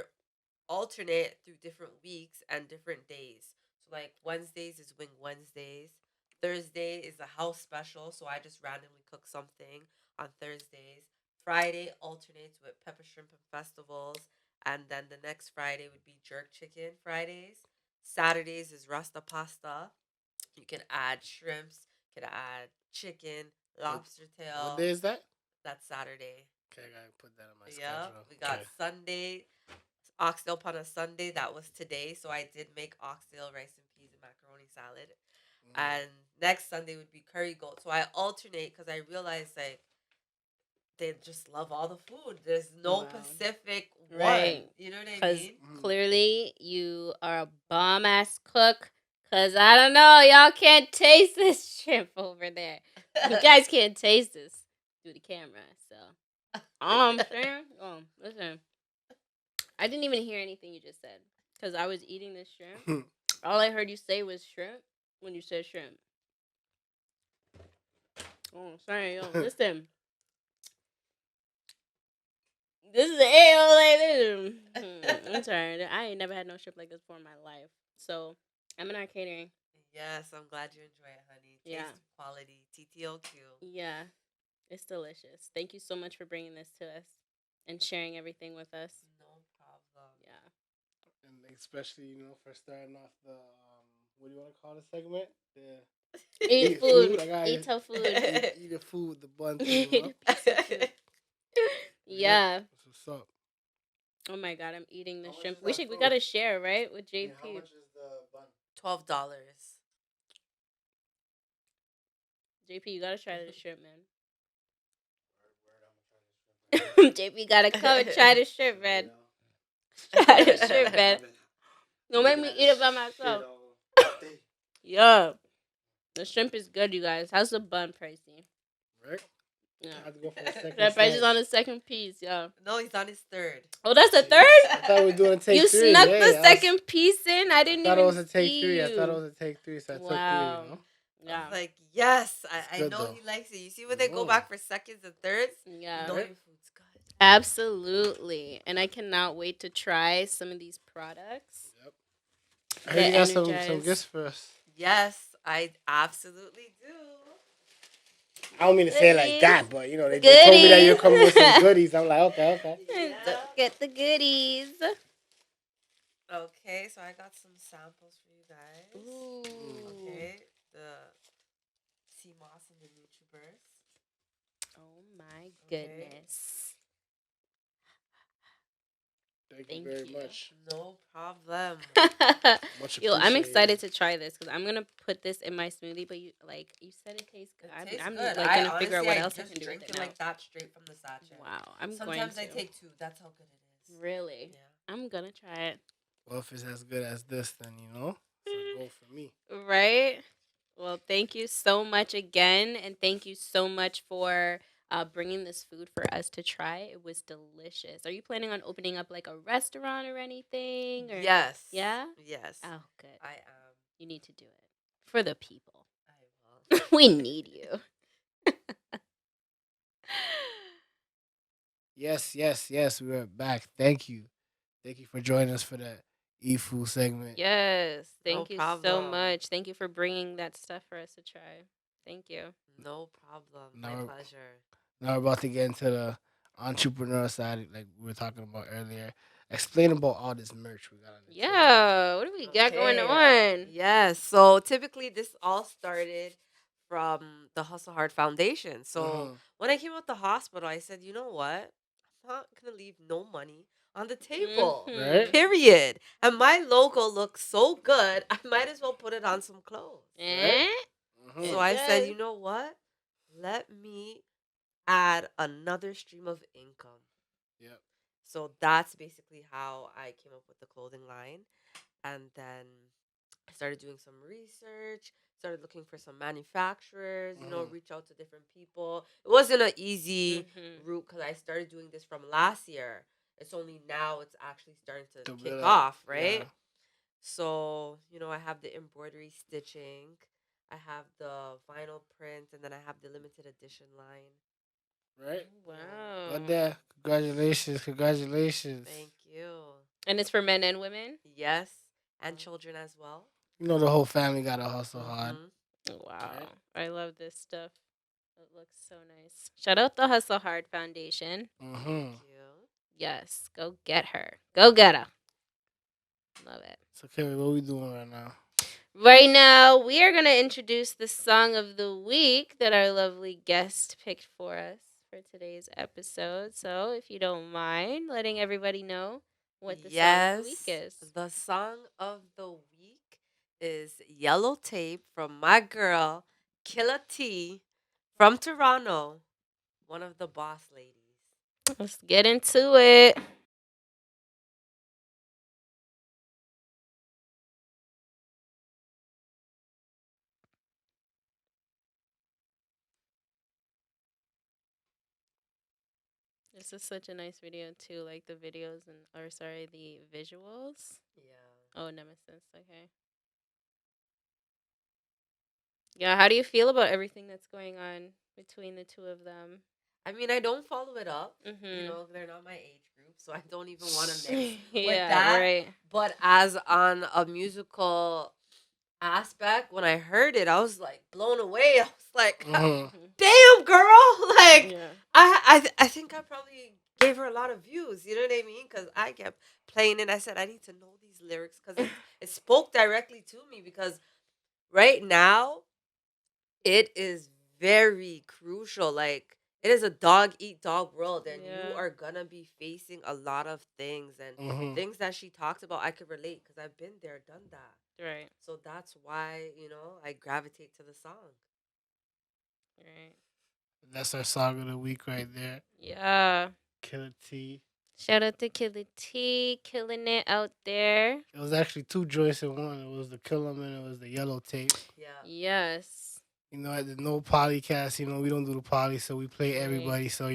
alternate through different weeks and different days. So like Wednesdays is Wing Wednesdays. Thursday is a house special, so I just randomly cook something on Thursdays. Friday alternates with pepper shrimp and festivals, and then the next Friday would be jerk chicken Fridays. Saturdays is rasta pasta. You can add shrimps, you can add chicken, What, lobster what tail. day is that? That's Saturday. Okay, I gotta put that on my Yeah, schedule. we got Okay. Sunday, oxtail upon a Sunday. That was today, so I did make oxtail, rice and peas, and macaroni salad. Mm. And next Sunday would be curry goat. So I alternate because I realized like they just love all the food. There's no Wow. Pacific one. Right. You know what I Because mean? Mm. clearly you are a bomb ass cook. Because I don't know, y'all can't taste this shrimp over there. You guys can't taste this through the camera. So, all I'm saying, listen, I didn't even hear anything you just said. Because I was eating this shrimp. All I heard you say was shrimp when you said shrimp. Oh, sorry, yo, listen. This is a I'm sorry. I ain't never had no shrimp like this before in my life. So I'm in our catering. Yes, I'm glad you enjoy it, honey. Yeah. Taste quality, TTOQ. Yeah. It's delicious. Thank you so much for bringing this to us and sharing everything with us. No especially for starting off the what do you want to call the segment? The Eat eat food. food. I got Eat her food. eat the food with the bun thing. Eat a piece of food. Yep. Yeah. That's what's up. Oh my god, I'm eating the How much shrimp. is that We food? gotta share, right? With Yeah, JP. how much is the bun? $12. JP, you gotta try the shrimp, man. Word, I'm gonna try this shrimp. JP gotta come and try the shrimp, man. Try the shrimp, man. Don't make me eat it by myself. Yeah. The shrimp is good, you guys. How's the bun pricey? Right? Yeah. I have to go for a second. That price is slice. on the second piece, yeah. No, he's on his third. Oh, that's a Jeez. third? I thought we were doing a take You three. snuck Hey, the second piece in. I didn't I thought even it was a take see three. you. I thought it was a take three, so I took three. Wow. I Yeah. was like, yes, I good, know though. he likes it. You see when they go back for seconds and thirds? Yeah. You know your food's good. Absolutely. And I cannot wait to try some of these products. Yep. I heard you Get got some energized. gifts for us. Yes, I absolutely do. I don't mean to say it like Goodies. that, but they told me that you're coming with some Goodies. goodies. I'm like, okay. Yeah. Get the goodies. Okay, so I got some samples for you guys. Ooh. Okay, the sea moss and the NutriBurst. Oh my Okay. goodness. Thank you very much. No problem. Much Yo, I'm appreciated. excited to try this because I'm gonna put this in my smoothie. But you said it tastes good. It tastes I'm good. like gonna figure out what else I just can do drink with it it now. like that straight from the sachet. Wow, I'm Sometimes going I to. take two. That's how good it is. Really? Yeah. I'm gonna try it. Well, if it's as good as this, then it's a go for me. Right? Well, thank you so much again, and thank you so much for bringing this food for us to try. It was delicious. Are you planning on opening up like a restaurant or anything? Or Yes. yeah? Yes. Oh, good. I am. You need to do it for the people. I will. We need you. Yes. We are back. Thank you for joining us for that e-food segment. Yes. No Thank you so problem. much. Thank you for bringing that stuff for us to try. Thank you. No problem. Now My we're- pleasure. Now we're about to get into the entrepreneur side, like we were talking about earlier. Explain about all this merch we got on the table. Yeah. What do we got going Okay, on? yes. So typically, this all started from the Hustle Hard Foundation. So Mhm. when I came out the hospital, I said, you know what? I'm not gonna leave no money on the table. Mhm. Right? Period. And my logo looks so good, I might as well put it on some clothes. Eh? Mhm. So I said, does. you know what? Let me add another stream of income. Yep. So that's basically how I came up with the clothing line. And then I started doing some research, started looking for some manufacturers, Mhm. reach out to different people. It wasn't an easy Mhm. route because I started doing this from last year. It's only now it's actually starting to To kick build up, off, right? yeah. So, I have the embroidery stitching, I have the vinyl print, and then I have the limited edition line. Right? Wow. But there, congratulations. Thank you. And it's for men and women? Yes, and children as well. The whole family got to hustle hard. Mhm. Wow. Right. I love this stuff. It looks so nice. Shout out the Hustle Hard Foundation. Mhm. Thank you. Yes. Go get her. Go get her. Love it. So, Kerry, what we doing right now? Right now, we are going to introduce the song of the week that our lovely guest picked for us for today's episode. So, if you don't mind letting everybody know what the song of the week is. The song of the week is Yellow Tape from my girl, Killa T from Toronto, one of the boss ladies. Let's get into it. This is such a nice video too, like the videos the visuals. Yeah. Oh, Nemesis. Okay. Yeah, how do you feel about everything that's going on between the two of them? I mean, I don't follow it up. Mhm. They're not my age group, so I don't even want to mix with Yeah, that. right. But as on a musical aspect, when I heard it, I was like blown away. I was like, Mhm. damn, girl. Like, Yeah. I think I probably gave her a lot of views. You know what I mean? Because I kept playing it. I said I need to know these lyrics because it spoke directly to me. Because right now it is very crucial. Like it is a dog eat dog world, and you Yeah. are gonna be facing a lot of things and Mm-hmm. things that she talked about. I could relate because I've been there, done that. Right. So that's why I gravitate to the song. Right. That's our song of the week right there. Yeah. Killer T. Shout out to Killer T, killing it out there. It was actually two joints in one. It was the Kill 'Em and it was the Yellow Tape. Yeah. Yes. At the no Poly-Cast, we don't do the poly, so we play Right. everybody. So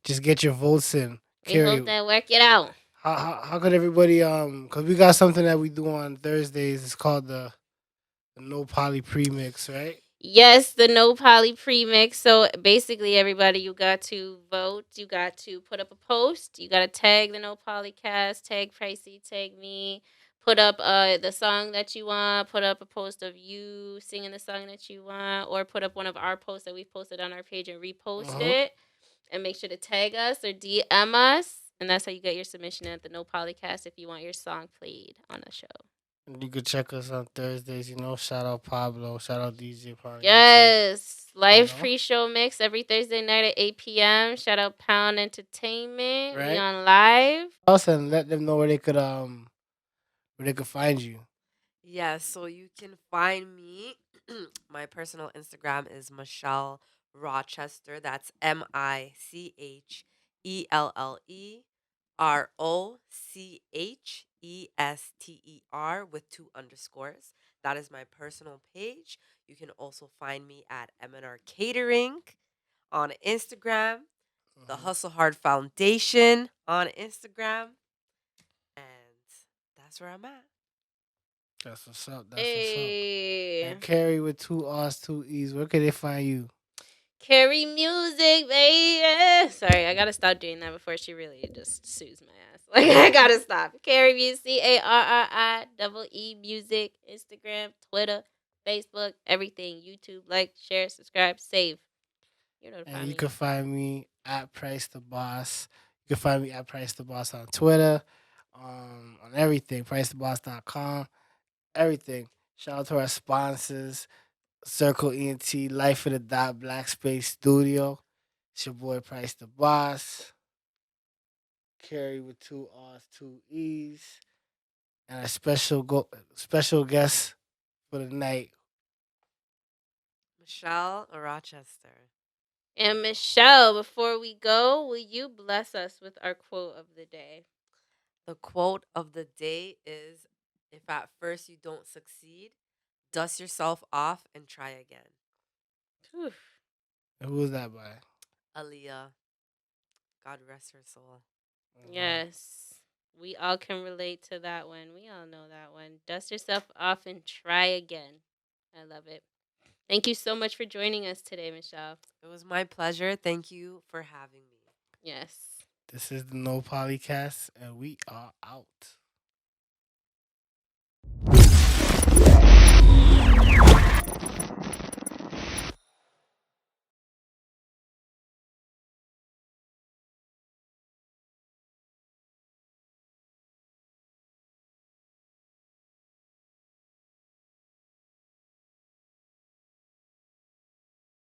just get your votes in. We hope Carrie, that work it out. how could everybody cause we got something that we do on Thursdays. It's called the no poly premix, right? Yes, the no poly premix. So basically, everybody, you got to vote. You got to put up a post. You got to tag the no polycast, tag Pricey, tag me. Put up the song that you want. Put up a post of you singing the song that you want, or put up one of our posts that we've posted on our page and repost Uh-huh. it. And make sure to tag us or DM us. And that's how you get your submission at the no polycast if you want your song played on the show. And you could check us on Thursdays. Shout out Pablo. Shout out DJ Pablo. Yes. Live know? pre-show mix every Thursday night at 8 p.m. Shout out Pound Entertainment. We Right. on live. Also, and let them know where they could find you. Yeah, so you can find me. My personal Instagram is Michelle Rochester. That's MICHELLEROCHESTER with two underscores. That is my personal page. You can also find me at M&R Catering on Instagram, the Mhm. Hustle Hard Foundation on Instagram, and that's where I'm at. That's what's up. That's what's up. Hey. And Carrie with two R's, two E's. Where can they find you? Carry music, baby. Sorry, I gotta stop doing that before she really just sues my ass. Like I gotta stop. Carry music, CARRIE music, Instagram, Twitter, Facebook, everything. YouTube, like, share, subscribe, save. You know to And find you me. can find me at Price the Boss. You can find me at Price the Boss on Twitter, on everything. PriceTheBoss.com, everything. Shout out to our sponsors, Circle ENT, Life of the Dot, Black Space Studio. It's your boy Price the Boss. Carrie with two R's, two E's. And a special guest for the night. Michelle Rochester. And Michelle, before we go, will you bless us with our quote of the day? The quote of the day is: if at first you don't succeed, dust yourself off and try again. Whew. And who was that by? Aaliyah. God rest her soul. Yes. We all can relate to that one. We all know that one. Dust yourself off and try again. I love it. Thank you so much for joining us today, Michelle. It was my pleasure. Thank you for having me. Yes. This is the No Polycast, and we are out.